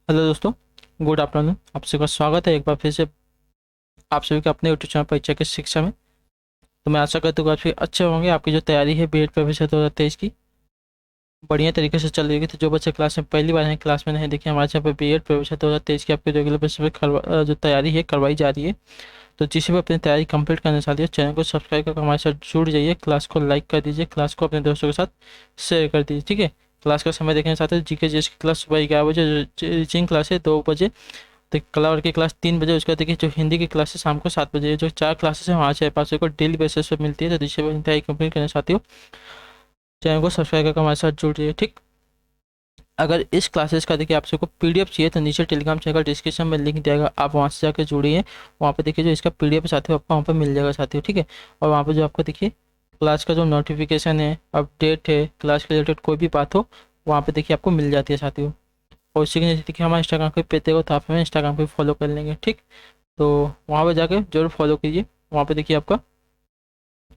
Hello दोस्तों, good afternoon. आप सभी का स्वागत है एक बार फिर से आप सभी का अपने यूट्यूब चैनल परीक्षा की शिक्षा में। तो मैं आशा करता हूँ काफ़ी अच्छे होंगे। आपकी जो तैयारी है बीएड प्रवेश 2023 की बढ़िया तरीके से चल रही है। तो जो बच्चे क्लास में पहली बार हैं, क्लास में नहीं देखिए, हमारे यहाँ पे बीएड प्रवेश 2023 की आपकी रेगुलर बेसिस पे जो तैयारी है करवाई जा रही है। तो जिसे भी अपनी तैयारी कंप्लीट करना चाहती है, चैनल को सब्सक्राइब करके हमारे साथ जुड़ जाइए, क्लास को लाइक कर दीजिए, क्लास को अपने दोस्तों के साथ शेयर कर दीजिए। ठीक है। क्लास का समय देखने साथ जीके जीएस की क्लास सुबह 11 बजे, रीचिंग क्लास है 2 बजे। तो कला वर्ग की क्लास 3 बजे। उसके बाद देखिए जो हिंदी की क्लास है शाम को 7 बजे। जो 4 क्लासेस है वहाँ से पास को डेली बेसिस पे मिलती है। तो जिससे भी तैयारी कंप्लीट करना चाहती हो, चैनल को सब्सक्राइब करके हमारे साथ जुड़ जाइए। ठीक। अगर इस क्लासेस का देखिए आप सबको पीडीएफ चाहिए तो नीचे टेलीग्राम चैनल का डिस्क्रिप्शन में लिंक दिया, आप वहाँ से जाकर जुड़िए। वहाँ पे देखिए जो इसका पीडीएफ साथियों आपको वहाँ पे मिल जाएगा साथियों। ठीक है। और वहाँ पे जो आपको देखिए क्लास का जो नोटिफिकेशन है, अपडेट है, क्लास के रिलेटेड कोई भी बात हो, वहाँ पे देखिए आपको मिल जाती है साथियों। और इसी के नीचे देखिए हमारे इंस्टाग्राम पे पेज हो, तो आप हमें इंस्टाग्राम पे फॉलो कर लेंगे। ठीक। तो वहाँ पे जाके जरूर फॉलो कीजिए। वहाँ पे देखिए आपका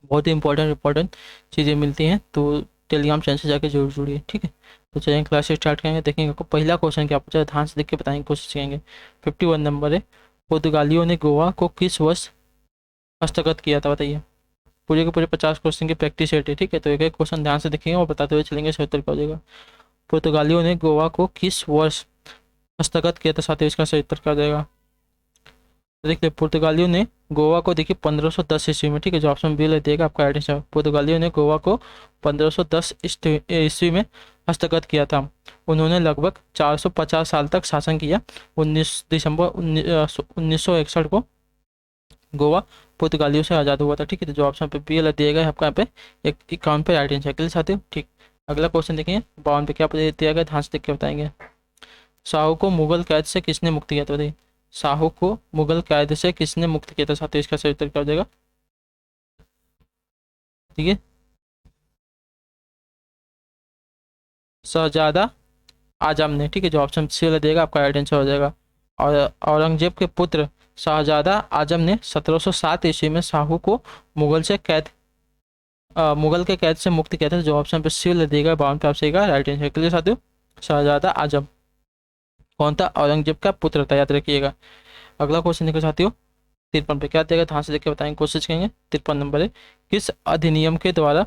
बहुत ही इंपॉर्टेंट चीज़ें मिलती हैं। तो टेलीग्राम चैनल से जाके जरूर जुड़िए। ठीक है। तो चलिए क्लास से स्टार्ट करेंगे। देखेंगे आपको पहला क्वेश्चन क्या पूछा है, ध्यान से देख के बताने की कोशिश करेंगे। 51 नंबर है। पुर्तगालियों ने गोवा को किस वर्ष हस्तगत किया था, बताइए। पूरे के पूरे 50 क्वेश्चन की प्रैक्टिस सेट है। ठीक है। तो एक एक क्वेश्चन ध्यान से देखेंगे और बताते हुए चलेंगे, सही उत्तर क्या हो जाएगा। पुर्तगालियों ने गोवा को किस वर्ष हस्तगत किया था, साथ ही इसका सही उत्तर क्या हो जाएगा। तो देखिए पुर्तगालियों ने गोवा को देखिए 1510 ईस्वी में, ठीक है, जो ऑप्शन बी देगा आपका राइट आंसर। पुर्तगालियों ने गोवा को 1510 ईस्वी में हस्तगत किया था। उन्होंने लगभग 450 साल तक शासन किया। 19 दिसंबर 1961 को गोवा पुर्तगालियों से आज़ाद हुआ था। ठीक है। तो जो ऑप्शन पे बी दिया गया है आपका यहाँ पे एक 51 पे राइट आंसर के लिए साथियों। ठीक। अगला क्वेश्चन देखेंगे 52 पे क्या दिया गया, ध्यान से देख के बताएंगे। शाहू को मुगल कैद से किसने मुक्त किया था, बताइए। शाहू को मुगल कैद से किसने मुक्त किया था, साथ ही इसका सही उत्तर क्या हो जाएगा। ठीक है। शहजादा आजम ने, ठीक है, जो ऑप्शन सी वाला देगा आपका राइट आंसर हो जाएगा। और औरंगजेब के पुत्र शाहजादा आजम ने 1707 ईस्वी में शाहू को मुगल से कैद मुगल के कैद से मुक्त किया था। जो ऑप्शन पे सी वाला देगा 52 पे आपसे राइट आंसर के लिए साथियों। शहजादा आजम कौन था, औरंगजेब का पुत्र था, याद रखिएगा। अगला क्वेश्चन देखो साथियों 53 पे क्या देगा, ध्यान से देख के बताएंगे कोशिश करेंगे। 53 नंबर है। किस अधिनियम के द्वारा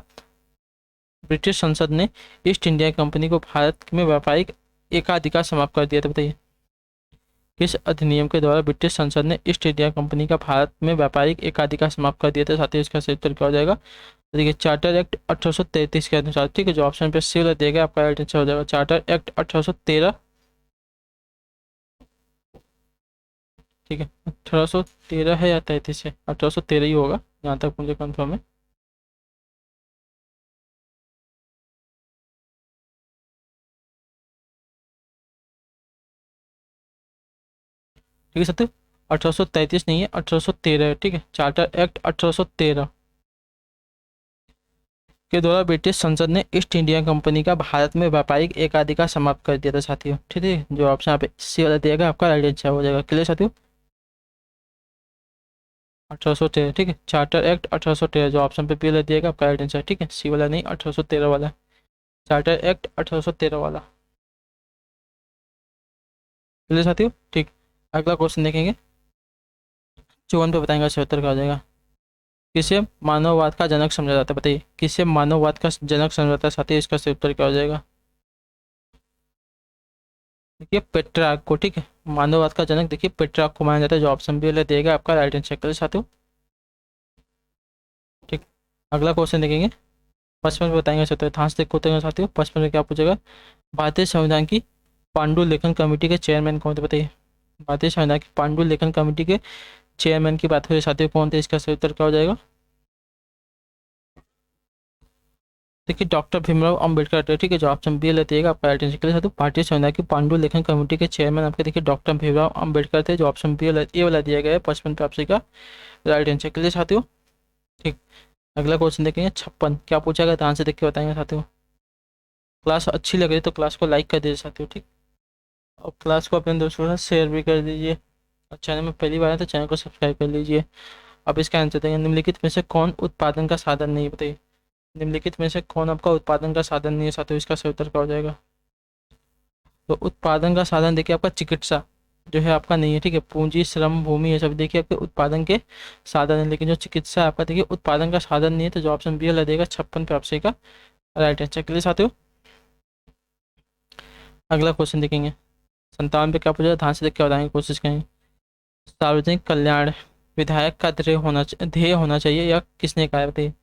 ब्रिटिश संसद ने ईस्ट इंडिया कंपनी को भारत में व्यापारिक एकाधिकार समाप्त कर दिया था, बताइए। किस अधिनियम के द्वारा ब्रिटिश संसद ने ईस्ट इंडिया कंपनी का भारत में व्यापारिक एकाधिकार समाप्त कर दिया था, साथ ही इसका सही उत्तर क्या हो जाएगा। तो देखिए चार्टर एक्ट 1833 के अनुसार, ठीक है, जो ऑप्शन पे सी वाला देगा आपका राइट आंसर हो जाएगा। चार्टर एक्ट 1813, ठीक है, 1813 है या 33 है, 1813 ही होगा जहाँ तक मुझे कंफर्म है। ठीक है सत्य, 1833 नहीं है, 1813 है। ठीक है। चार्टर एक्ट 1813 के द्वारा ब्रिटिश संसद ने ईस्ट इंडिया कंपनी का भारत में व्यापारिक एकाधिकार समाप्त कर दिया था साथियों। ठीक है। जो ऑप्शन यहाँ पे सी वाला दिएगा आपका राइट आंसर हो जाएगा। क्लियर साथियों। 1813, ठीक है, चार्टर एक्ट 1813, जो ऑप्शन पे पी वाला दिएगा आपका राइट आंसर। ठीक है। सी वाला नहीं, 1813 वाला। चार्टर एक्ट 1813 वाला। क्लियर साथियों। ठीक। अगला क्वेश्चन देखेंगे 54 पे बताएंगे सही उत्तर क्या हो जाएगा। किसे मानववाद का जनक समझा जाता है, बताइए। किसे मानववाद का जनक समझा जाता है, साथ ही इसका सही उत्तर क्या हो जाएगा। देखिए पेट्रार्क को, ठीक है, मानववाद का जनक देखिए पेट्रार्क को माना जाता है। जो ऑप्शन बी देगा आपका राइट आंसर कर साथियों। ठीक। अगला क्वेश्चन देखेंगे 55 में बताएंगे सत्य ध्यान से देखो साथियों। 55 में क्या पूछेगा, भारतीय संविधान की पांडु लेखन कमेटी के चेयरमैन कौन थे, बताइए। भारतीय संविधान की पांडु लेखन कमेटी के चेयरमैन की बात हो रही है साथियों, कौन थे, इसका सही उत्तर क्या हो जाएगा। देखिए डॉक्टर भीमराव अंबेडकर थे। ठीक है। जो ऑप्शन बी लेते आपका राइट आंसर के लिए साथियों। भारतीय संविधान की पांडु लेखन कमेटी के चेयरमैन आपके देखिए डॉक्टर भीमराव अंबेडकर थे। जो ऑप्शन बी ए वाला दिया गया है 55 पे आपसे का राइट आंसर के लिए साथियों। ठीक। अगला क्वेश्चन देखेंगे 56, क्या पूछा गया, ध्यान से देख के बताएंगे साथियों। क्लास अच्छी लग रही है तो क्लास को लाइक कर दीजिए साथियों। ठीक। और क्लास को अपने दोस्तों के साथ शेयर भी कर दीजिए। और चैनल में पहली बार है तो चैनल को सब्सक्राइब कर लीजिए। अब इसका आंसर देंगे, निम्नलिखित में से कौन उत्पादन का साधन नहीं, बताइए। निम्नलिखित में से कौन आपका उत्पादन का साधन नहीं है साथियों, इसका सही उत्तर क्या हो जाएगा। तो उत्पादन का साधन देखिए आपका चिकित्सा जो है आपका नहीं है, ठीक है। पूंजी, श्रम, भूमि ये सब देखिए आपके उत्पादन के साधन है, लेकिन जो चिकित्सा है आपका देखिए उत्पादन का साधन नहीं है। तो जो ऑप्शन बी वाला देगा 56 पे आपसे का राइट आंसर। के लिए साथियों अगला क्वेश्चन देखेंगे 57 पे क्या पूछा है, ध्यान से देख के बताएंगे, कोशिश करेंगे। सार्वजनिक कल्याण विधायक का ध्येय होना चाहिए या किसने कहा है, बताइए।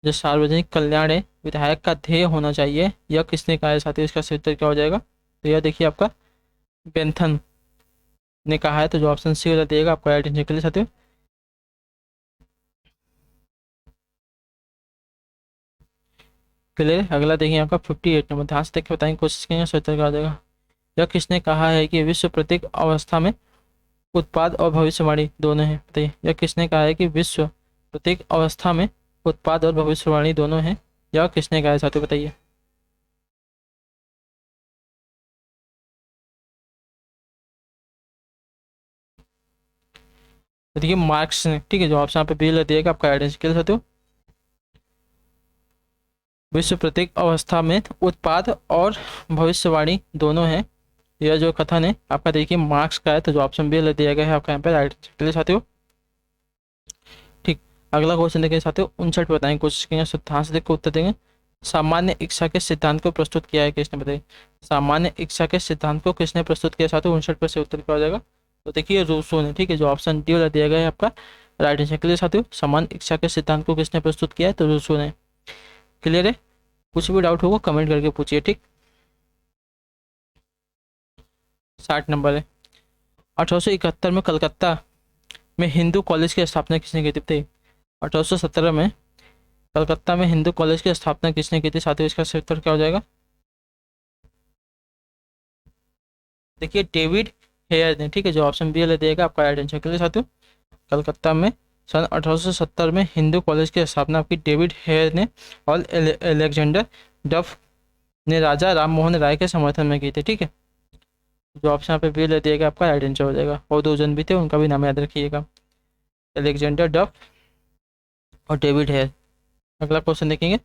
जो सार्वजनिक कल्याण है विधायक का ध्येय होना चाहिए यह किसने कहा है साथियों, इसका सही उत्तर क्या हो जाएगा। तो यह देखिए आपका बेंथन ने कहा है। तो जो ऑप्शन सी वाला दिएगा आपको राइट आंसर। के लिए साथियों क्लियर। अगला देखिए आपका 58 नंबर, ध्यान से देख के बताएंगे, कोशिश करेंगे सही उत्तर क्या हो जाएगा। यह किसने कहा है कि विश्व प्रत्येक अवस्था में उत्पाद और भविष्यवाणी दोनों है, बताइए। यह किसने कहा है कि विश्व प्रत्येक अवस्था में उत्पाद और भविष्यवाणी दोनों है, यह किसने कहा है साथियों, बताइए। तो देखिए मार्क्स ने, ठीक है। जो ऑप्शन यहाँ पे बी दिएगा आपका राइट आंसर। के लिए साथियों विश्व प्रत्येक अवस्था में उत्पाद और भविष्यवाणी दोनों है, यह जो कथन है आपका देखिए मार्क्स का है। तो जो ऑप्शन बी दिया गया है आपका यहाँ पे राइट आंसर। के लिए साथियों ठीक। अगला क्वेश्चन देखिए साथियों 59 बताएंगे, कोशिश करेंगे ध्यान से देख के उत्तर देंगे। सामान्य इच्छा के सिद्धांत को प्रस्तुत किया है किसने, बताइए। सामान्य इच्छा के सिद्धांत को किसने प्रस्तुत किया साथियों, 59 पर से उत्तर क्या हो जाएगा। तो देखिए रूसो ने, ठीक है। जो ऑप्शन डी वाला दिया गया है आपका राइट आंसर। के लिए साथियों सामान्य इच्छा के सिद्धांत को किसने प्रस्तुत किया है, तो रूसो ने। क्लियर है। कुछ भी डाउट होगा कमेंट करके पूछिए, ठीक। 60 नंबर है, 1871 में कलकत्ता में हिंदू कॉलेज की स्थापना किसने की थी। 1817 में कलकत्ता में हिंदू कॉलेज की स्थापना किसने की थी साथियों, इसका सही उत्तर क्या हो जाएगा। देखिए डेविड हेयर ने, ठीक है। जो ऑप्शन बी वाला देगा आपका राइट आंसर। के लिए साथियों कलकत्ता में सन 1870 में हिंदू कॉलेज की स्थापना आपकी डेविड हेयर ने और एलेक्जेंडर डफ ने राजा राम मोहन राय के समर्थन में की थी, ठीक है। जो ऑप्शन यहाँ पे बी वाला दिएगा आपका राइट आंसर हो जाएगा। और दो जन भी थे, उनका भी नाम याद रखिएगा, एलेक्जेंडर डफ और डेविड हेयर। अगला क्वेश्चन देखेंगे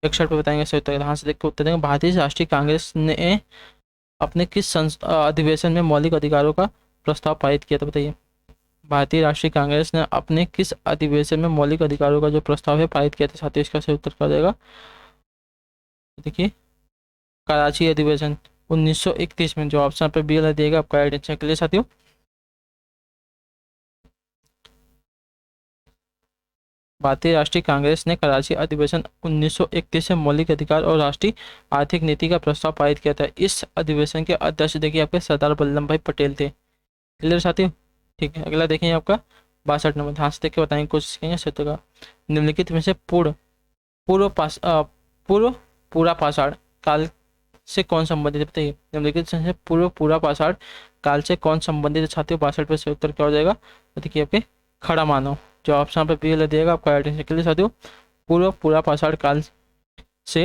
61 पे बताएंगे सही उत्तर। ध्यान से देख के उत्तर देंगे। भारतीय राष्ट्रीय कांग्रेस ने अपने किस अधिवेशन में मौलिक अधिकारों का प्रस्ताव पारित किया, तो बताइए। भारतीय राष्ट्रीय कांग्रेस ने अपने किस अधिवेशन में मौलिक अधिकारों का जो प्रस्ताव है पारित किया था साथियों, इसका सही उत्तर क्या हो जाएगा। देखिए कराची अधिवेशन 1931 में। जो ऑप्शन पे बी वाला दिएगा आपका राइट आंसर। के लिए साथियों भारतीय राष्ट्रीय कांग्रेस ने कराची अधिवेशन 1931 में मौलिक अधिकार और राष्ट्रीय आर्थिक नीति का प्रस्ताव पारित किया था। इस अधिवेशन के अध्यक्ष देखिए आपके सरदार वल्लभ भाई पटेल थे। क्लियर साथियों ठीक है। अगला देखेंगे आपका 62 नंबर, ध्यान से देख के बताएंगे, कोशिश करेंगे सत्य का। निम्नलिखित में से पूर्व पास पूर्व पूरा पाषाण काल से कौन संबंधित है, बताइए। निम्नलिखित में से पूर्व पूरा पाषाण काल से कौन संबंधित है साथियों, 62 पे से उत्तर क्या हो जाएगा। तो देखिए आपके खड़ा मानव। जो ऑप्शन पे बी दिएगा आपका राइट आंसर। के लिए साथियों पूर्व पूरा पाषाण काल से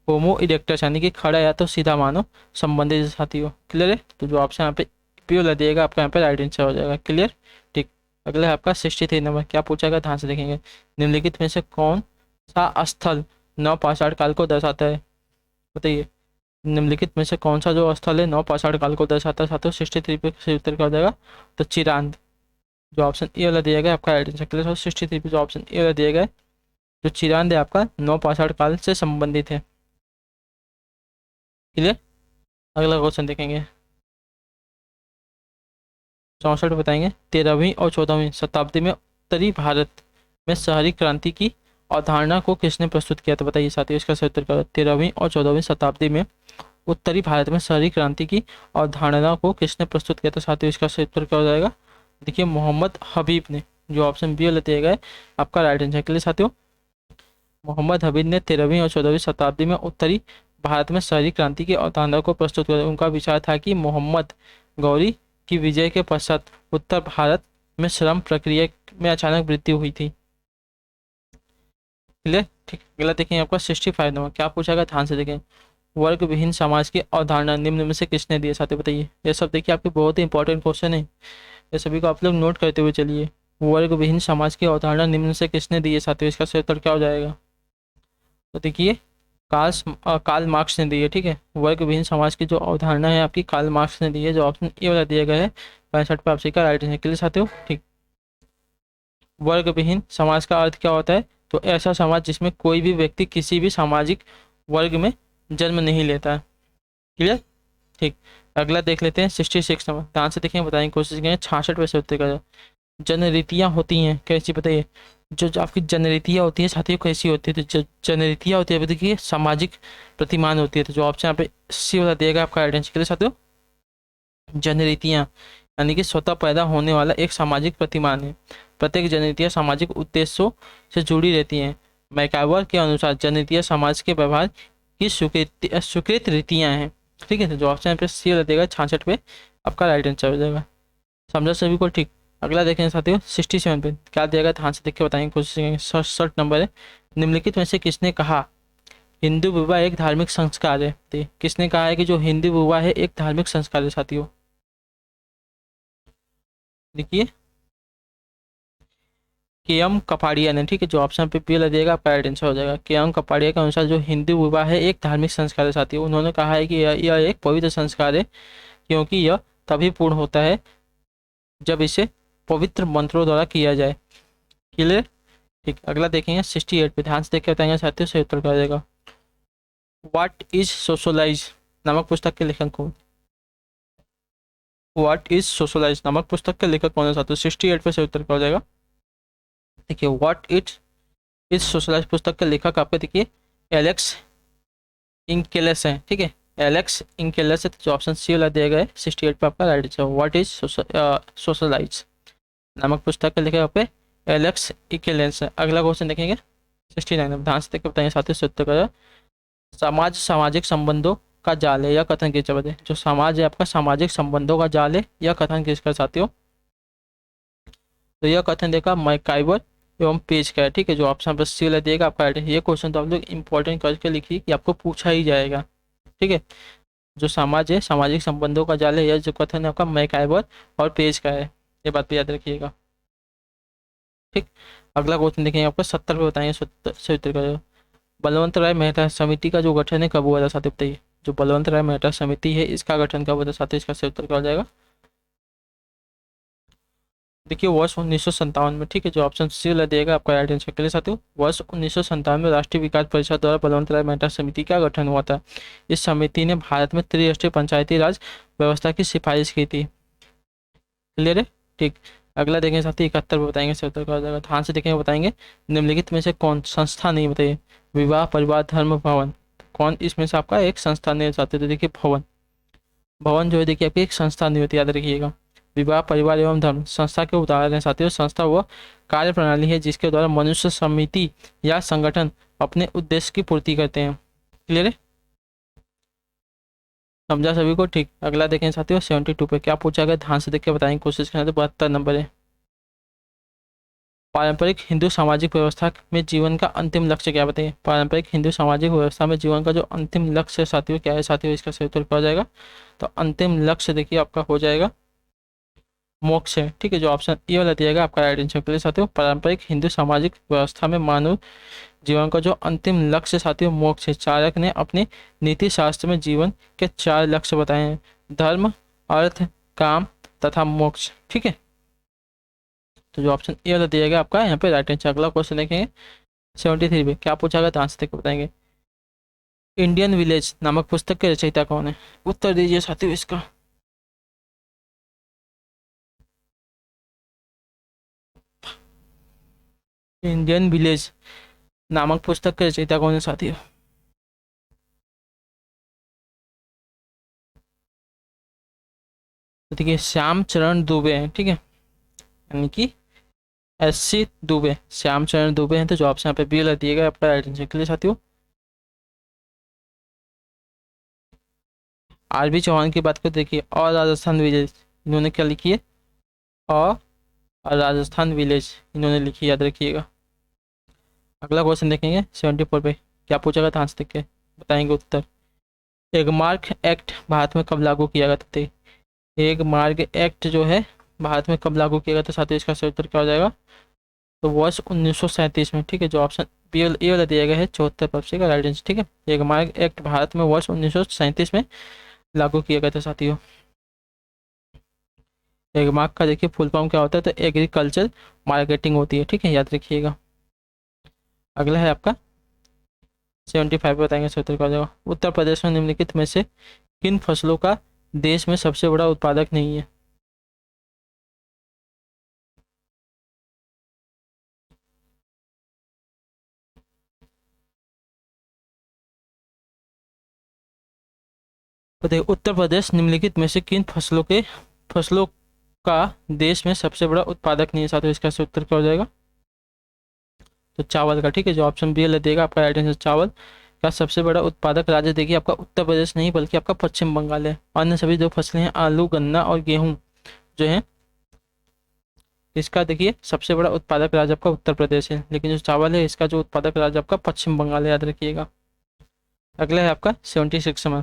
होमो इरेक्टस यानी कि खड़ा या तो सीधा मानव संबंधित है साथियों। क्लियर है। तो जो ऑप्शन यहाँ पे पी दिएगा आपका यहाँ पे राइट आंसर हो जाएगा। क्लियर ठीक। अगला है आपका 63 नंबर, क्या पूछा गया ध्यान से देखेंगे। निम्नलिखित में से कौन सा स्थल नव पाषाण काल को दर्शाता है, बताइए। निम्नलिखित में से कौन सा जो स्थल है नव पाषाण काल को दर्शाता है साथियों, 63 पे सही उत्तर क्या हो जाएगा। तो चिरांद। जो ऑप्शन ए वाला दिया गया आपका राइट आंसर। क्लियर। 63 पे जो ऑप्शन ए वाला दिया गया है, जो चिरांद है आपका नव पाषाण काल से संबंधित है। क्लियर। अगला क्वेश्चन देखेंगे 64 बताएंगे। 13वीं और 14वीं शताब्दी में उत्तरी भारत में शहरी क्रांति की अवधारणा को किसने प्रस्तुत किया था, बताइए साथियों, इसका सही उत्तर क्या होगा। 13वीं और 14वीं शताब्दी में उत्तरी भारत में शहरी क्रांति की अवधारणा को किसने प्रस्तुत किया था साथियों, इसका सही उत्तर क्या हो जाएगा। देखिए मोहम्मद हबीब ने। जो ऑप्शन बी वाला दिया गया है आपका राइट आंसर। के लिए साथियों मोहम्मद हबीब ने 13वीं और 14वीं शताब्दी में उत्तरी भारत में शहरी क्रांति की अवधारणा को प्रस्तुत किया। उनका विचार था कि मोहम्मद गौरी की विजय के पश्चात उत्तर भारत में श्रम प्रक्रिया में अचानक वृद्धि हुई थी। क्लियर ठीक। अगला देखें आपका 65 नंबर, क्या पूछा गया ध्यान से देखें। वर्ग विहीन समाज की अवधारणा निम्न में से किसने दी है साथियों, बताइए। ये सब देखिए आपके बहुत ही इंपॉर्टेंट क्वेश्चन है, ये सभी को आप लोग नोट करते हुए चलिए। वर्ग विहीन समाज की अवधारणा निम्न से किसने दी है साथियों, इसका सही उत्तर क्या हो जाएगा। तो देखिए कार्ल मार्क्स ने दी है। ठीक है, वर्ग विहीन समाज की जो अवधारणा है आपकी कार्ल मार्क्स ने दी है। जो ऑप्शन ए वाला दिया गया है 65 पे आपसे का राइट आंसर के लिए साथियों। ठीक, वर्ग विहीन समाज का अर्थ क्या होता है? तो ऐसा समाज जिसमें कोई भी व्यक्ति किसी भी सामाजिक वर्ग में जन्म नहीं लेता है। क्लियर? ठीक, अगला देख लेते हैं 66 नंबर। ध्यान से देखें, बताने की कोशिश करें। 66 वैसे उत्तर का जनरीतियाँ होती हैं कैसी, बताइए। जो आपकी जनरीतियाँ होती है साथियों कैसी होती है? तो जो जनरीतियाँ होती है देखिए सामाजिक प्रतिमान होती है। तो जो ऑप्शन यहाँ पे सी वाला दिएगा आपका राइट आंसर के लिए साथियों। जनरीतियाँ यानी कि स्वतः पैदा होने वाला एक सामाजिक प्रतिमान है। प्रत्येक जनरीतियाँ सामाजिक उद्देश्यों से जुड़ी रहती हैं। मैकावर के अनुसार जनरीतियाँ समाज के व्यवहार की स्वीकृत रीतियाँ हैं। ठीक है, तो जो ऑप्शन पे सी वाला देगा 66 पे आपका राइट आंसर हो जाएगा। समझा सभी को? ठीक, अगला देखें साथियों 67 पे क्या दिया ध्यान से देख के बताएंगे कोशिश करेंगे। 67 नंबर है। निम्नलिखित में से किसने कहा हिंदू विवाह एक धार्मिक संस्कार है? तो किसने कहा है कि जो हिंदू विवाह है एक धार्मिक संस्कार है साथियों? देखिए के एम कपाड़िया ने। ठीक है, जो ऑप्शन पे पी लगेगा आपका राइट आंसर हो जाएगा। के एम कपाड़िया के अनुसार जो हिंदू विवाह है एक धार्मिक संस्कार है साथियों। उन्होंने कहा है कि यह एक पवित्र संस्कार है क्योंकि यह तभी पूर्ण होता है जब इसे पवित्र मंत्रों द्वारा किया जाए। क्लियर? ठीक, अगला देखेंगे 68 पे। ध्यान से देख के बताएंगे साथियों, सही उत्तर क्या हो जाएगा। व्हाट इज सोशलाइज नामक पुस्तक के लेखक कौन? व्हाट इज सोशलाइज नामक पुस्तक के लेखक कौन है साथियों? 68 पे सही उत्तर क्या हो जाएगा। देखिए व्हाट इज सोशलाइज पुस्तक के लेखक आपके देखिए एलेक्स इंकेलेस है। ठीक है, एलेक्स इंकेलेस है। तो जो ऑप्शन सी वाला दिया गया है 68 पे आपका right answer. What is socialise नामक पुस्तक के लेखक पे एलेक्स इंकेलेस है। अगला क्वेश्चन देखेंगे 69। ध्यान से देखकर बताएंगे साथियों, सत्य का समाज सामाजिक संबंधों का जाल है, यह कथन किसका है? जो समाज है आपका सामाजिक संबंधों का जाल है, यह कथन किसका साथियों? तो यह कथन देखा मैकाइवर एवं पेज का है। ठीक है, जो ऑप्शन पर सी वाला देगा आपका राइट है। ये क्वेश्चन तो आप लोग इंपॉर्टेंट करके लिखिए कि आपको पूछा ही जाएगा। ठीक है, जो समाज है सामाजिक संबंधों का जाल है, यह जो कथन है आपका मैकाइवर और पेज का है। ये बात पे याद रखिएगा। ठीक, अगला क्वेश्चन देखेंगे आपका 70 पे बताएंगे सही उत्तर का। बलवंत राय मेहता समिति का जो गठन है कब हुआ था साथियों, बताइए। जो बलवंत राय मेहता समिति है इसका गठन कब हुआ था साथियों? इसका सही उत्तर क्या हो जाएगा। देखिए वर्ष 1957 में। ठीक है, जो ऑप्शन सी वाला देगा आपका राइट आंसर के लिए साथियों। वर्ष 1957 में राष्ट्रीय विकास परिषद द्वारा बलवंत राय मेहता समिति का गठन हुआ था। इस समिति ने भारत में त्रिराष्ट्रीय पंचायती राज व्यवस्था की सिफारिश की थी। क्लियर है? ठीक, अगला देखेंगे साथी 71 पे बताएंगे सही उत्तर क्या हो जाएगा। ध्यान से देखेंगे बताएंगे निम्नलिखित में से कौन संस्था नहीं, बताइए। विवाह परिवार धर्म भवन, कौन इसमें से आपका एक संस्था नहीं साथियों? तो देखिए भवन, भवन जो है देखिए आपकी एक संस्था नहीं होती, याद रखिएगा। विवाह परिवार एवं धर्म संस्था के उदाहरण है साथियों। संस्था वह कार्य प्रणाली है जिसके द्वारा मनुष्य समिति या संगठन अपने उद्देश्य की पूर्ति करते हैं। क्लियर है? समझा सभी को? ठीक, अगला देखें साथियों 72 पे क्या पूछा गया। ध्यान से देख के बताएंगे कोशिश करें। तो 72 नंबर है। पारंपरिक हिंदू सामाजिक व्यवस्था में जीवन का अंतिम लक्ष्य क्या, बताइए। पारंपरिक हिंदू सामाजिक व्यवस्था में जीवन का जो अंतिम लक्ष्य है साथियों क्या है साथियों? इसका सही उत्तर क्या हो जाएगा। तो अंतिम लक्ष्य देखिए आपका हो जाएगा मोक्ष है। ठीक है, जो ऑप्शन ए वाला दिया गया आपका राइट आंसर के लिए साथियों। पारंपरिक हिंदू सामाजिक व्यवस्था में मानव जीवन का जो अंतिम लक्ष्य साथियों मोक्ष है। चाणक्य ने अपने नीति शास्त्र में जीवन के 4 लक्ष्य बताए हैं, धर्म अर्थ काम तथा मोक्ष। ठीक है, तो जो ऑप्शन ए वाला दिया गया आपका यहाँ पे राइट आंसर। अगला क्वेश्चन देखेंगे 73 पे क्या पूछा गया। ध्यान से देख बताएंगे इंडियन विलेज नामक पुस्तक के रचयिता कौन है? उत्तर दीजिए साथियों इसका। इंडियन विलेज नामक पुस्तक के रचयिता कौन है साथियों? तो देखिए श्याम चरण दुबे हैं। ठीक है, यानी कि SC दुबे, श्याम चरण दुबे हैं। तो जो ऑप्शन यहाँ पे बी वाला दिएगा आपका राइट आंसर के लिए साथियों। RB चौहान की बात कर देखिए और राजस्थान विलेज इन्होंने क्या लिखी है, और राजस्थान विलेज इन्होंने लिखी, याद रखिएगा। अगला क्वेश्चन देखेंगे 74 पे क्या पूछा गया। ध्यान से देख के बताएंगे उत्तर। एगमार्क एक्ट भारत में कब लागू किया गया था? एगमार्क एक्ट जो है भारत में कब लागू किया गया था साथियों? इसका सही उत्तर क्या हो जाएगा। तो वर्ष 1937 में। ठीक है, जो ऑप्शन ये वाला दिया गया है 74 पक्षी का राइट आंसर। ठीक है, एक मार्ग एक्ट भारत में वर्ष 1937 में लागू किया गया था साथियों। एक मार्ग का देखिए फुल फॉर्म क्या होता है, तो एग्रीकल्चर मार्केटिंग होती है। ठीक है, याद रखिएगा। अगला है आपका 75 बताएंगे, 70 का हो जाएगा। उत्तर प्रदेश में निम्नलिखित में से किन फसलों का देश में सबसे बड़ा उत्पादक नहीं है? तो देखिए उत्तर प्रदेश निम्नलिखित में से किन फसलों का देश में सबसे बड़ा उत्पादक नहीं है साथियों, इसका सही उत्तर क्या हो जाएगा? तो चावल का। ठीक है, जो ऑप्शन बी वाला देगा आपका राइट आंसर चावल का सबसे बड़ा उत्पादक राज्य देखिए आपका उत्तर प्रदेश नहीं बल्कि आपका पश्चिम बंगाल है। अन्य सभी जो फसलें हैं आलू गन्ना और गेहूं जो है, इसका देखिए सबसे बड़ा उत्पादक राज्य आपका उत्तर प्रदेश है, लेकिन जो चावल है इसका जो उत्पादक राज्य आपका पश्चिम बंगाल है, याद रखिएगा। अगला है आपका 76 में,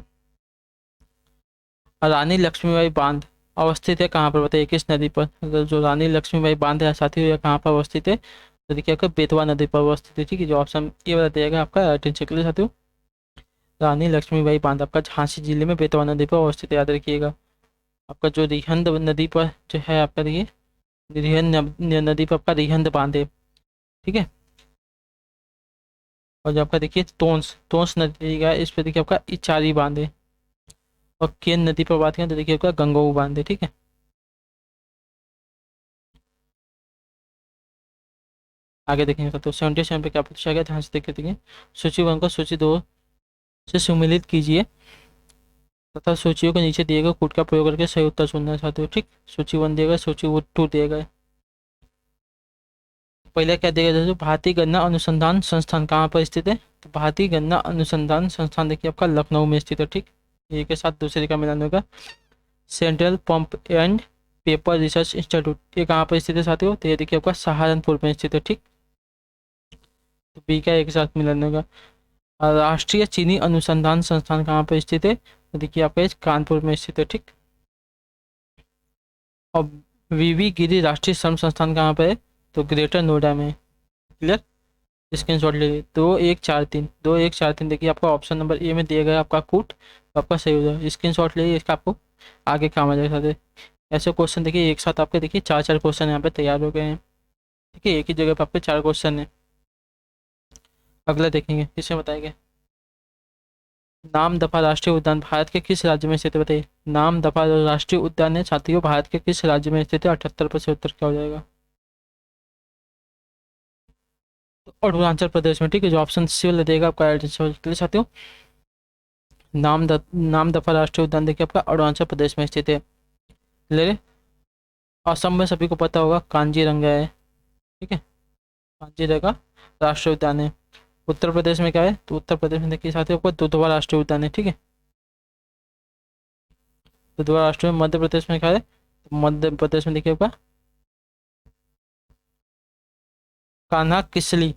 रानी लक्ष्मीबाई बांध अवस्थित है कहाँ पर बताइए, किस नदी पर? अगर जो रानी लक्ष्मीबाई बांध है साथियों ये कहाँ पर अवस्थित है, तो देखिए आपका बेतवा नदी पर अवस्थित है। ठीक है, जो ऑप्शन ये वाला दिया गया आपका राइट आंसर के लिए साथियों, रानी लक्ष्मीबाई बांध आपका झांसी जिले में बेतवा नदी पर अवस्थित है, याद रखिएगा। आपका जो रिहंद नदी पर जो है आपका देखिए रिहंद नदी पर आपका रिहंद बांध है। ठीक है, और जो आपका देखिए तोंस तोंस नदी का इस पर देखिए आपका इचारी बांध है। और केन नदी पर बात करें तो देखिए आपका गंगोह बांध है। ठीक है, आगे देखेंगे तो 77 पे क्या पूछा गया, ध्यान से देखिए। सूची 1 को सूची 2 से सम्मिलित कीजिए तथा सूचियों के नीचे दिए गए कोड का प्रयोग करके सही उत्तर चुनना चाहते हो। ठीक, सूची 1 दिया गया, सूची 2 दिया गया। पहले क्या दिया गया, भारतीय गन्ना अनुसंधान संस्थान कहाँ पर स्थित है? तो भारतीय गन्ना अनुसंधान संस्थान देखिए आपका लखनऊ में स्थित है। ठीक, एक के साथ दूसरे का मिलान होगा। Central pump and paper research institute ये कहाँ पर स्थित है साथियों, तो ये देखिए आपका सहारनपुर में स्थित है। ठीक, तो बी का एक साथ मिलान होगा। और राष्ट्रीय चीनी अनुसंधान संस्थान कहाँ पर स्थित है, तो देखिए आपका इस कानपुर में स्थित है। ठीक, और वीवी गिरी राष्ट्रीय श्रम संस्थान कहाँ पर है, तो ग्रेटर नोएडा में। क्लियर, स्क्रीन शॉट ले 2143 2143 देखिए आपका ऑप्शन नंबर ए में दिया गया आपका कूट, तो आपका सही हो जाएगा। स्क्रीन शॉट ले, इसका आपको आगे काम आ जाएगा। ऐसे क्वेश्चन देखिए एक साथ आपके देखिए 4 क्वेश्चन यहाँ पे तैयार हो गए हैं। ठीक है, एक ही जगह पे आपके 4 क्वेश्चन है। अगला देखेंगे, इसे बताएंगे नाम दफा राष्ट्रीय उद्यान भारत के किस राज्य में स्थित है, बताइए। नाम दफा राष्ट्रीय उद्यान है साथियों भारत के किस राज्य में स्थित है, 78% उत्तर क्या हो जाएगा, तो अरुणाचल प्रदेश में। ठीक है, जो ऑप्शन सी वाला देगा आपका आंसर साथियों। नाम दफा राष्ट्रीय उद्यान देखिए आपका अरुणाचल प्रदेश में स्थित है। ले असम में सभी को पता होगा कांजीरंगा है। ठीक है, कांजीरंगा राष्ट्रीय उद्यान है। उत्तर प्रदेश में क्या है, तो उत्तर प्रदेश में देखिए साथियों आपको दुधवा राष्ट्रीय उद्यान है। ठीक है, दुधवा राष्ट्रीय मध्य प्रदेश में क्या है, तो मध्य प्रदेश में देखिए आपका कान्हा किसली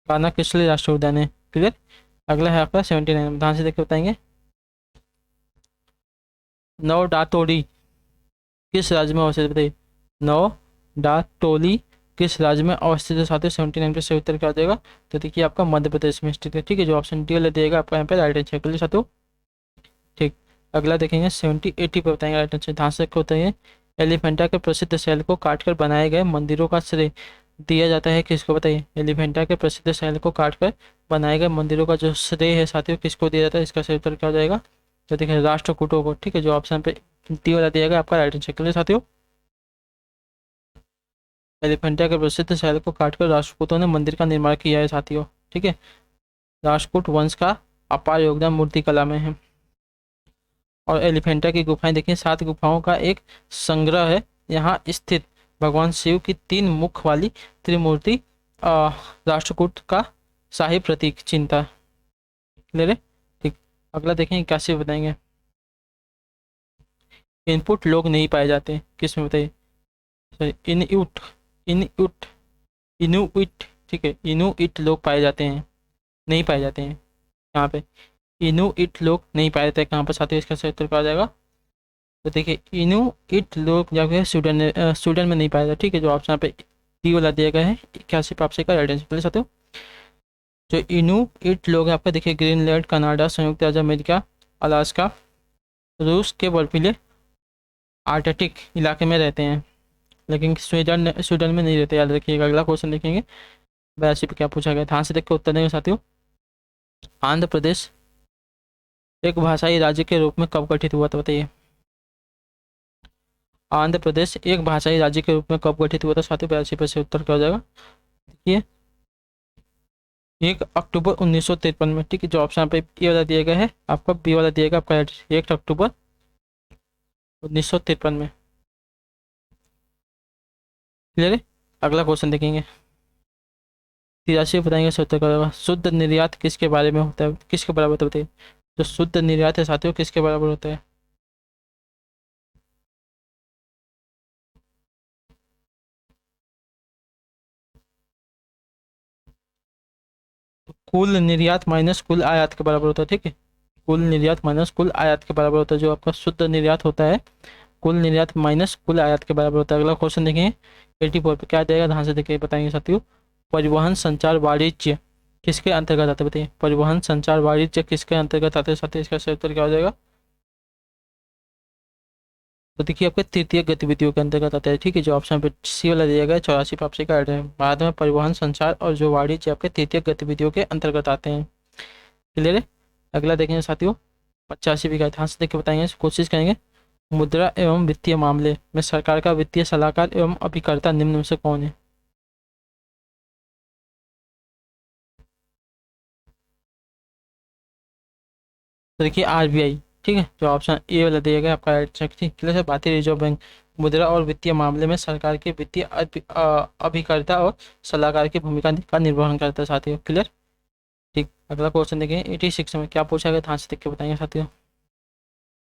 कान्हा किसली राष्ट्रीय उद्यान है। क्लियर, अगला है आपका 79, ध्यान से देखिए बताएंगे नवडाटोली किस राज्य में अवस्थित है, बताइए। नवडाटोली किस राज्य में अवस्थित है साथियों, 79 पे सही उत्तर क्या हो जाएगा, तो देखिए आपका मध्य प्रदेश में स्थित है। ठीक है, जो ऑप्शन डी वाला देगा आपका यहाँ पे राइट आंसर के लिए साथियों। ठीक, अगला देखेंगे 70-80 पे बताएंगे राइट आंसर। ध्यान से होता है एलिफेंटा के प्रसिद्ध शैल को काटकर बनाए गए मंदिरों का श्रेय दिया जाता है किसको, बताइए। एलिफेंटा के प्रसिद्ध शैल को काटकर बनाए गए मंदिरों का जो श्रेय है साथियों किसको दिया जाता है, इसका सही उत्तर क्या हो जाएगा, तो देखिए राष्ट्रकूटों को। ठीक है, जो ऑप्शन पे डी वाला दिया गया आपका राइट आंसर के लिए साथियों। एलिफेंटा के प्रसिद्ध शैल को काटकर राष्ट्रकूटों ने मंदिर का निर्माण किया है साथियों। ठीक है, राष्ट्रकूट वंश का अपार योगदान मूर्ति कला में है। और एलिफेंटा की गुफाएं देखिए 7 गुफाओं का एक संग्रह है। यहाँ स्थित भगवान शिव की 3 मुख वाली त्रिमूर्ति राष्ट्रकूट का शाही प्रतीक चिंता ले रहे। ठीक, अगला देखें 81 बताएंगे इनपुट लोग नहीं पाए जाते किस में, बताइए। Sorry, Inuit Inuit. ठीक है, इनुइट लोग पाए जाते हैं, नहीं पाए जाते हैं यहाँ पे। इनुइट लोग नहीं पाए जाते कहाँ पर साथियों, इसका सही उत्तर क्या आ जाएगा, तो देखिए इनुइट लोग जो है स्वीडन में नहीं पाया जाता। ठीक है, जो ऑप्शन पे डी वाला दिया गया है 81 पे आपसे का राइट आंसर। प्लीज आते हो जो इट लोग हैं आपका देखिए ग्रीनलैंड, कनाडा, संयुक्त राज्य अमेरिका, अलास्का, रूस के बर्फीले आर्कटिक इलाके में रहते हैं, लेकिन स्वीडन में नहीं रहते, याद रखिएगा। अगला क्वेश्चन देखेंगे 82 पे क्या पूछा गया, ध्यान से देख के उत्तर देंगे साथियों। आंध्र प्रदेश एक भाषाई राज्य के रूप में कब गठित हुआ था, बताइए। आंध्र प्रदेश एक भाषाई राज्य के रूप में कब गठित हुआ था साथियों, 82 पे से उत्तर क्या हो जाएगा। देखिए 1 अक्टूबर 1953 में, ठीक है। जो ऑप्शन पे ये वाला दिया गया है आपका, बी वाला दिया गया आपका 1 अक्टूबर 1953 में। क्लियर है। अगला क्वेश्चन देखेंगे 83 बताएंगे से उत्तर क्या होगा। शुद्ध निर्यात किसके बारे में होता है, किसके बराबर होता है, बताइए। जो शुद्ध निर्यात है साथियों किसके बराबर होता है। कुल निर्यात माइनस कुल आयात के बराबर होता है, ठीक है। कुल निर्यात माइनस कुल आयात के बराबर होता है। जो आपका शुद्ध निर्यात होता है कुल निर्यात माइनस कुल आयात के बराबर होता है। अगला क्वेश्चन देखेंगे 84 पे क्या जाएगा, ध्यान से देखिए बताएंगे साथियों। परिवहन संचार वाणिज्य किसके अंतर्गत आता है, बताइए। परिवहन संचार वाणिज्य किसके अंतर्गत आते हैं साथियों, इसका सही उत्तर क्या हो जाएगा। तो देखिए आपके तृतीय गतिविधियों के अंतर्गत आता है, ठीक है। जो ऑप्शन पे सी वाला दिया गया है 84 पे आपसे का है। बाद में परिवहन संचार और जो वाणिज्य आपके तृतीय गतिविधियों के अंतर्गत आते हैं। क्लियर है। अगला देखेंगे साथियों 85 का, ध्यान से देख के बताएंगे, कोशिश करेंगे। मुद्रा एवं वित्तीय मामले में सरकार का वित्तीय सलाहकार एवं अभिकर्ता निम्न में से कौन है। तो देखिए आरबीआई, ठीक है। जो ऑप्शन ए वाला दिया गया आपका क्लियर है। भारतीय रिजर्व बैंक मुद्रा और वित्तीय मामले में सरकार के वित्तीय अभिकर्ता और सलाहकार की भूमिका का निर्वहन करता है साथियों। क्लियर। ठीक। अगला क्वेश्चन देखें 86 में क्या पूछा गया, ध्यान से देख के बताएंगे साथियों।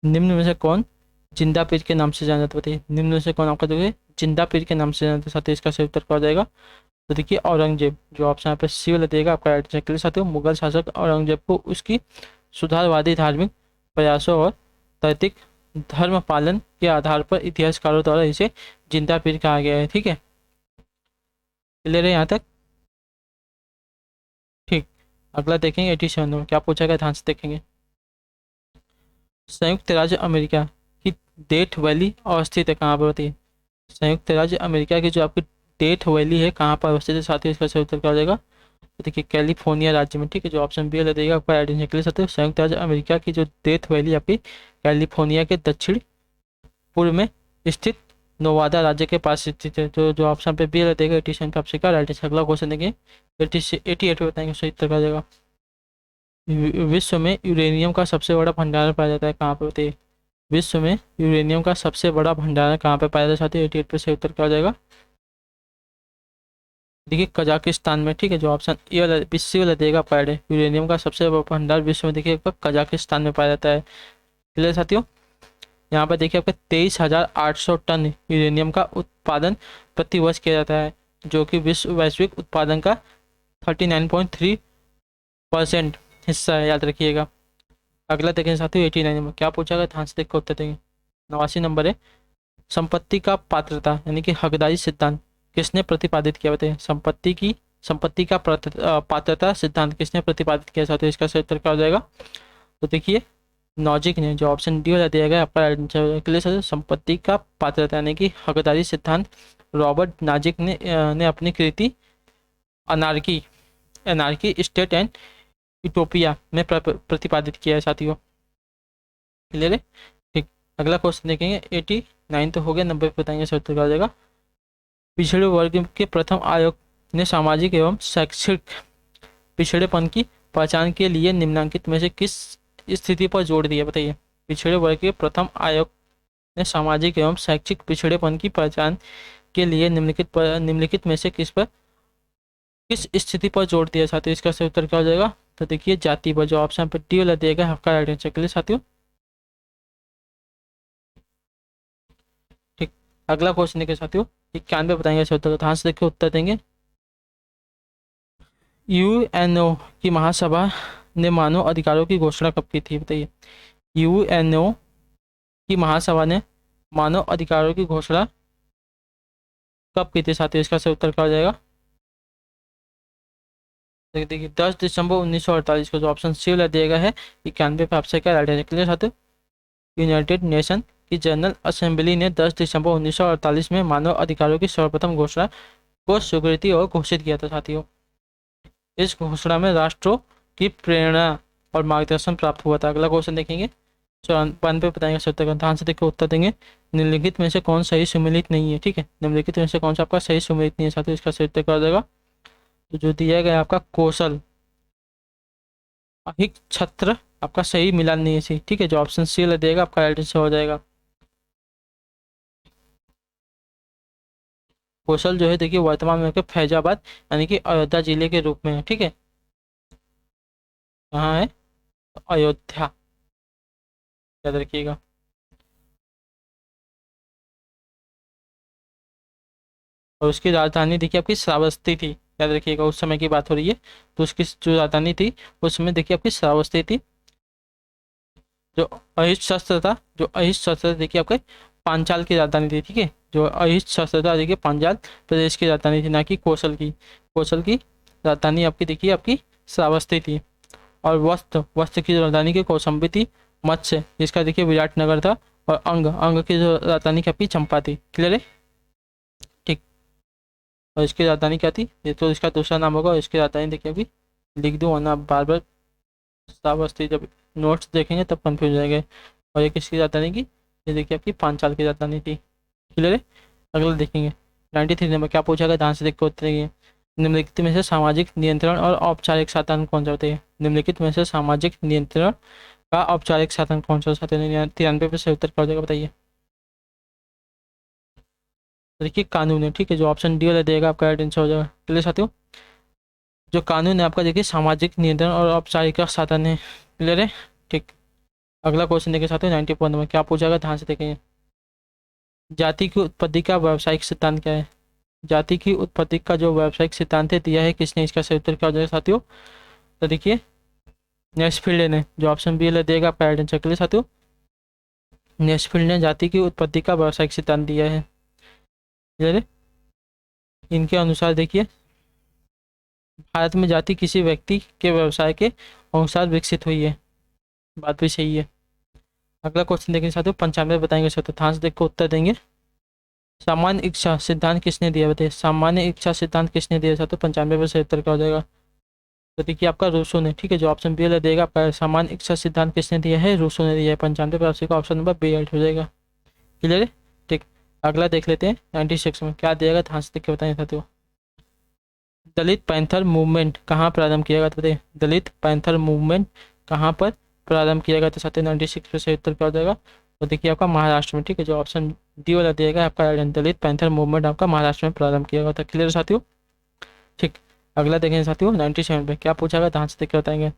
निम्न में से कौन जिंदा पीर के नाम से जाना जाता है, बताइए। निम्न में से कौन आपका जो है जिंदा पीर के नाम से जाना जाता है साथियों, इसका सही उत्तर क्या हो जाएगा। तो देखिए औरंगजेब, जो ऑप्शन यहाँ पे सी वाला देगा आपका राइट आंसर। क्लियर साथियों। मुगल शासक औरंगजेब को उसकी सुधारवादी धार्मिक प्रयासों और तैतिक धर्म पालन के आधार पर इतिहासकारों द्वारा इसे जिंदा पीर कहा गया है, ठीक है। क्लियर है यहाँ तक। ठीक। अगला देखेंगे 87 में क्या पूछा गया, ध्यान से देखेंगे। संयुक्त राज्य अमेरिका की डेथ वैली अवस्थित है कहाँ पर, बताइए। संयुक्त राज्य अमेरिका की जो आपकी डेथ वैली है कहाँ पर अवस्थित है साथियों, इसका सही उत्तर क्या हो जाएगा। तो देखिए कैलिफोर्निया राज्य में, ठीक है। जो ऑप्शन बी वाला देगा आपका आइडेंटिटी के लिए साथियों। संयुक्त राज्य अमेरिका की जो डेथ वैली आपकी कैलिफोर्निया के दक्षिण पूर्व में स्थित नोवादा राज्य के पास स्थित है। तो जो ऑप्शन पे बी वाला देगा 87 का आपसे का राइट आंसर। अगला क्वेश्चन देखिए 88 बताएंगे सही उत्तर क्या हो जाएगा। विश्व में यूरेनियम का सबसे बड़ा भंडारण पाया जाता है कहाँ पे, बताइए। विश्व में यूरेनियम का सबसे बड़ा भंडारण कहाँ पे पाया जाता है, 88 पे सही उत्तर क्या हो जाएगा। देखिए कजाकिस्तान में, ठीक है। जो ऑप्शन ए वाला सी वाला देगा पाया है यूरेनियम का सबसे बड़ा भंडार विश्व में देखिए आपका कजाकिस्तान में पाया जाता है। क्लियर साथियों। यहाँ पर देखिए आपका 23,800 टन यूरेनियम का उत्पादन प्रति वर्ष किया जाता है, जो कि विश्व वैश्विक उत्पादन का 39.3% हिस्सा है, याद रखिएगा। अगला देखें साथियों 89 में क्या पूछा गया, ध्यान से देख कर उत्तर देंगे। 89 नंबर है संपत्ति का पात्रता यानी कि हकदारी सिद्धांत किसने प्रतिपादित किया, बताइए। संपत्ति का पात्रता सिद्धांत किसने प्रतिपादित किया साथियों, इसका सही उत्तर क्या हो जाएगा। तो देखिए नॉजिक ने, जो ऑप्शन डी वाला दिया गया आपका आंसर के लिए संपत्ति का पात्रता यानी कि हकदारी सिद्धांत रॉबर्ट नाजिक ने अपनी कृति anarchy anarchy state and utopia में प्रतिपादित किया है साथियों। क्लियर है। ठीक। अगला क्वेश्चन देखेंगे 89 तो हो गया, 90 पे बताएंगे सही उत्तर क्या हो जाएगा। पिछड़े वर्ग के प्रथम आयोग ने सामाजिक एवं शैक्षिक पिछड़ेपन की पहचान के लिए निम्नलिखित में से किस स्थिति पर जोर दिया, बताइए। पिछड़े वर्ग के प्रथम आयोग ने सामाजिक एवं शैक्षिक पिछड़ेपन की पहचान के लिए निम्नलिखित में से किस स्थिति पर जोर दिया साथियों, इसका सही उत्तर क्या हो जाएगा। तो देखिए जाति पर, जो ऑप्शन पर डी वाला दिएगा आपका राइट आंसर के लिए साथियों। ठीक। अगला क्वेश्चन देखिए साथियों 91 बताएंगे सही उत्तर, ध्यान से देखिए उत्तर देंगे। यूएनओ की महासभा ने मानव अधिकारों की घोषणा कब की थी, बताइए। यूएनओ की महासभा ने मानव अधिकारों की घोषणा कब की थी साथियों? इसका सही उत्तर क्या हो जाएगा? देखिए 10 दिसंबर 1948 को, जो ऑप्शन सी वाला दिया गया है 91 पे आपसे क्या राइट है? क्लियर साथियों? यूनाइटेड नेशन की जनरल असेंबली ने 10 दिसंबर 1948 में मानव अधिकारों की सर्वप्रथम घोषणा को स्वीकृति और घोषित किया था साथियों। इस घोषणा में राष्ट्रों की प्रेरणा और मार्गदर्शन प्राप्त हुआ था। अगला क्वेश्चन देखेंगे, 54 पे बताएंगे सत्तर का, ध्यान से देखकर उत्तर देंगे। निम्नलिखित में से कौन सही सुमेलित नहीं है? ठीक है, निम्नलिखित में से कौन सा आपका सही सुमेलित नहीं है साथियों? इसका सही उत्तर क्या हो जाएगा? तो जो दिया गया है आपका कौशल अहिक छत्र आपका सही मिलान नहीं है सही। ठीक है, जो ऑप्शन सी वाला देगा आपका राइट आंसर हो जाएगा। कौशल जो है देखिए वर्तमान में फैजाबाद यानी कि अयोध्या जिले के रूप में है। ठीक है, कहाँ है? अयोध्या, याद रखिएगा। और उसकी राजधानी देखिए आपकी श्रावस्ती थी, याद रखिएगा। उस समय की बात हो रही है, तो उसकी जो राजधानी थी उस समय देखिए आपकी श्रावस्ती थी। जो अहिंस शस्त्र था, जो अहिंस शस्त्र देखिए आपके पांचाल की राजधानी थी। ठीक है, जो अहिंस शस्त्र था देखिए पांचाल प्रदेश की राजधानी थी, ना कि कौशल की। कौशल की राजधानी आपकी देखिए आपकी श्रावस्ती थी। और वस्त्र, वस्त्र की जो राजधानी की कौशंबी थी। मत्स्य, जिसका देखिए विराटनगर था। और अंग, अंग की जो राजधानी की आपकी चंपा थी। क्लियर है? ठीक। और इसकी राजधानी क्या थी? ये तो इसका दूसरा नाम होगा। और इसकी राजधानी देखिए अभी लिख दूँ वरना बार बार श्रावस्ती जब नोट्स देखेंगे तब कंफ्यूज हो जाएंगे। और ये किसकी राजधानी की? ये देखिए आपकी पांचाल की राजधानी थी। क्लियर है? अगला देखेंगे 93 नंबर, क्या पूछा गया? ध्यान से देख के उत्तर देंगे। निम्नलिखित में से सामाजिक नियंत्रण और औपचारिक साधन कौन से होते हैं? निम्नलिखित में से सामाजिक नियंत्रण का औपचारिक साधन कौन सा साधन है? 93 पे सही उत्तर क्या हो जाएगा बताइए? तो देखिए कानून है। ठीक है, जो ऑप्शन डी वाला देगा आपका राइट आंसर हो जाएगा। क्लियर साथियों? जो कानून है आपका देखिए सामाजिक नियंत्रण और औपचारिक साधन है। क्लियर है? ठीक। अगला क्वेश्चन देखिए साथियों 94 नंबर, क्या पूछा गया? ध्यान से देखेंगे। जाति की उत्पत्ति का व्यावसायिक सिद्धांत क्या है? जाति की उत्पत्ति का जो व्यावसायिक सिद्धांत है दिया है किसने? इसका सही उत्तर क्या हो जाएगा साथियों? तो देखिए नेस्फील्ड ने, जो ऑप्शन बी वाला देगा आपका राइट आंसर। क्लियर साथियों? नेस्फील्ड ने जाति की उत्पत्ति का व्यावसायिक सिद्धांत दिया है। क्लियर है? इनके अनुसार देखिए भारत में जाति किसी व्यक्ति के व्यवसाय के अनुसार विकसित हुई है। बात भी सही है। अगला क्वेश्चन देखेंगे साथियों 95 बताएंगे सर, तो ध्यान से देख कर उत्तर देंगे। सामान्य इच्छा सिद्धांत किसने दिया? बताइए सामान्य इच्छा सिद्धांत किसने दिया साथियों? 95 पे सही उत्तर क्या हो जाएगा? तो देखिए आपका रूसो ने। ठीक है, जो ऑप्शन बी वाला देगा आपका सामान्य इच्छा सिद्धांत किसने दिया है? रूसो ने दिया है। 95 पे आपसे का ऑप्शन नंबर बी राइट हो जाएगा। क्लियर है? ठीक। अगला देख लेते हैं 96 में क्या दिएगा, ध्यान से देख के बताएंगे साथियों। दलित पैंथर मूवमेंट कहाँ प्रारंभ किया गया था? बताइए दलित पैंथर मूवमेंट कहाँ पर प्रारंभ किया गया था साथियों? 96 पे सही उत्तर क्या हो जाएगा? तो देखिए आपका महाराष्ट्र में। ठीक है, जो ऑप्शन डी वाला दिएगा आपका दलित पैंथर मूवमेंट आपका महाराष्ट्र में प्रारंभ किया गया था। क्लियर साथियों? ठीक। अगला देखेंगे साथियों 97 पे क्या पूछा गया, ध्यान से देख के बताएंगे।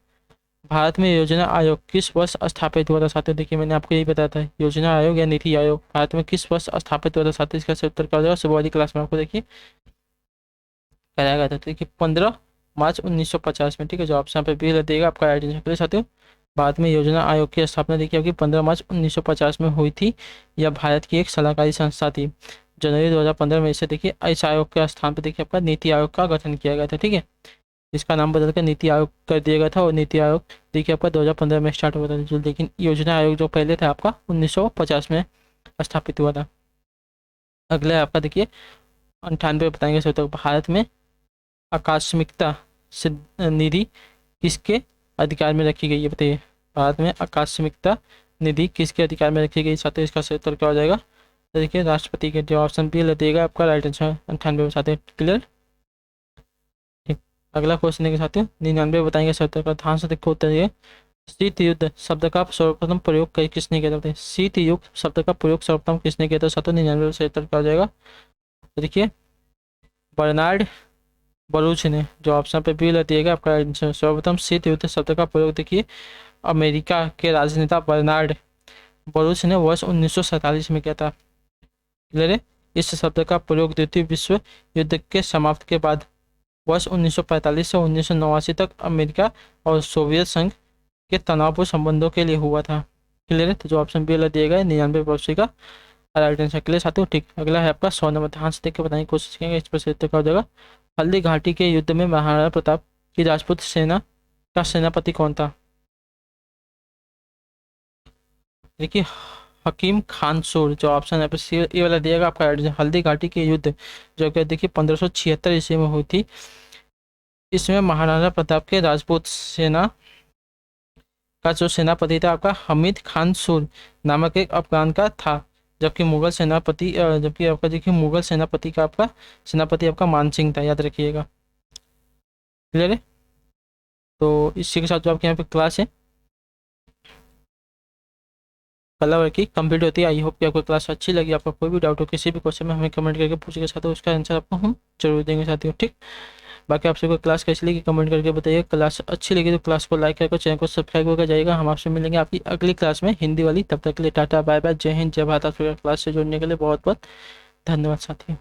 भारत में योजना आयोग किस वर्ष स्थापित हुआ था साथियों? देखिए मैंने आपको यही बताया था, योजना आयोग या नीति आयोग भारत में किस वर्ष स्थापित हुआ था साथियों? इसका सही उत्तर क्या हो जाएगा? सुबह वाली क्लास में आपको देखिए कराया गया था। देखिए 15 मार्च 1950 में। ठीक है, जो ऑप्शन पे बी देगा आपका राइट आंसर। साथियों भारत में योजना आयोग की स्थापना देखिए आपकी 15 मार्च 1950 में हुई थी। यह भारत की एक सलाहकारी संस्था थी। जनवरी 2015 में इसे देखिए इस आयोग के स्थान पर देखिए आपका नीति आयोग का गठन किया गया था। ठीक है, इसका नाम बदल कर नीति आयोग कर दिया गया था। और नीति आयोग देखिए आपका 2015 में स्टार्ट हुआ था, जो लेकिन योजना आयोग जो पहले था आपका 1950 में स्थापित हुआ था। अगला आपका देखिए 98 बताएंगे सर, तो भारत में आकस्मिकता निधि किसके अधिकार में रखी गई है? बताइए भारत में आकस्मिकता निधि किसके अधिकार में रखी गई? साथ ही इसका सही उत्तर क्या हो जाएगा? तो देखिए राष्ट्रपति के, जो ऑप्शन बी देगा आपका राइट आंसर 98 साथ। क्लियर? ठीक। अगला क्वेश्चन है साथियों 99 बताएंगे सर, उत्तर का ध्यान से देखो उत्तर ये। शीत युद्ध शब्द का सर्वप्रथम प्रयोग किसने किया था? शीत युद्ध शब्द का प्रयोग सर्वप्रथम किसने किया था साथियों? 99 से उत्तर क्या हो जाएगा? तो देखिए बर्नार्ड बरूच ने, जो ऑप्शन पे बी दिएगा आपका आंसर। सर्वप्रथम शीत युद्ध शब्द का प्रयोग देखिए अमेरिका के राजनेता बर्नार्ड बरूच ने वर्ष 1947 में किया था। क्लियर है? इस शब्द का प्रयोग द्वितीय विश्व युद्ध के समाप्त के बाद वर्ष 1945 से 1989 तक अमेरिका और सोवियत संघ के तनावपूर्ण संबंधों के लिए हुआ था। क्लियर है? तो जो ऑप्शन बी दिएगा 99% का राइट आंसर के लिए साथियों। ठीक, अगला है आपका 100 नंबर, ध्यान से देख के बताने की कोशिश करेंगे, इस पर से उत्तर क्या हो जाएगा। हल्दी घाटी के युद्ध में महाराणा प्रताप की राजपूत सेना का सेनापति कौन था। देखिए हकीम खानसूर, जो ऑप्शन है सी ये वाला दिएगा आपका right। हल्दी घाटी के युद्ध जो कि देखिए 1576 ईस्वी में हुई थी, इसमें महाराणा प्रताप के राजपूत सेना का जो सेनापति था आपका हमीद खान सुर नामक एक अफगान का था। जबकि मुगल सेनापति जबकि आपका देखिए मुगल सेनापति का आपका सेनापति आपका मानसिंह था, याद रखिएगा। क्लियर है। तो इसी के साथ जो आपके यहाँ पे क्लास है कला वर्ग की कंप्लीट होती है। आई होप कि आपको क्लास अच्छी लगी। आपका कोई भी डाउट हो, किसी भी क्वेश्चन में हमें कमेंट करके पूछेगा साथियों, उसका आंसर आपको हम जरूर देंगे साथियों। ठीक, बाकी आप सबको क्लास कैसी लगी कमेंट करके बताइए। क्लास अच्छी लगी तो क्लास को लाइक करके चैनल को सब्सक्राइब करके जाइएगा। हम आपसे मिलेंगे आपकी अगली क्लास में हिंदी वाली। तब तक के लिए टाटा बाय बाय, जय हिंद जय भारत। क्लास से जुड़ने के लिए बहुत बहुत धन्यवाद साथियों।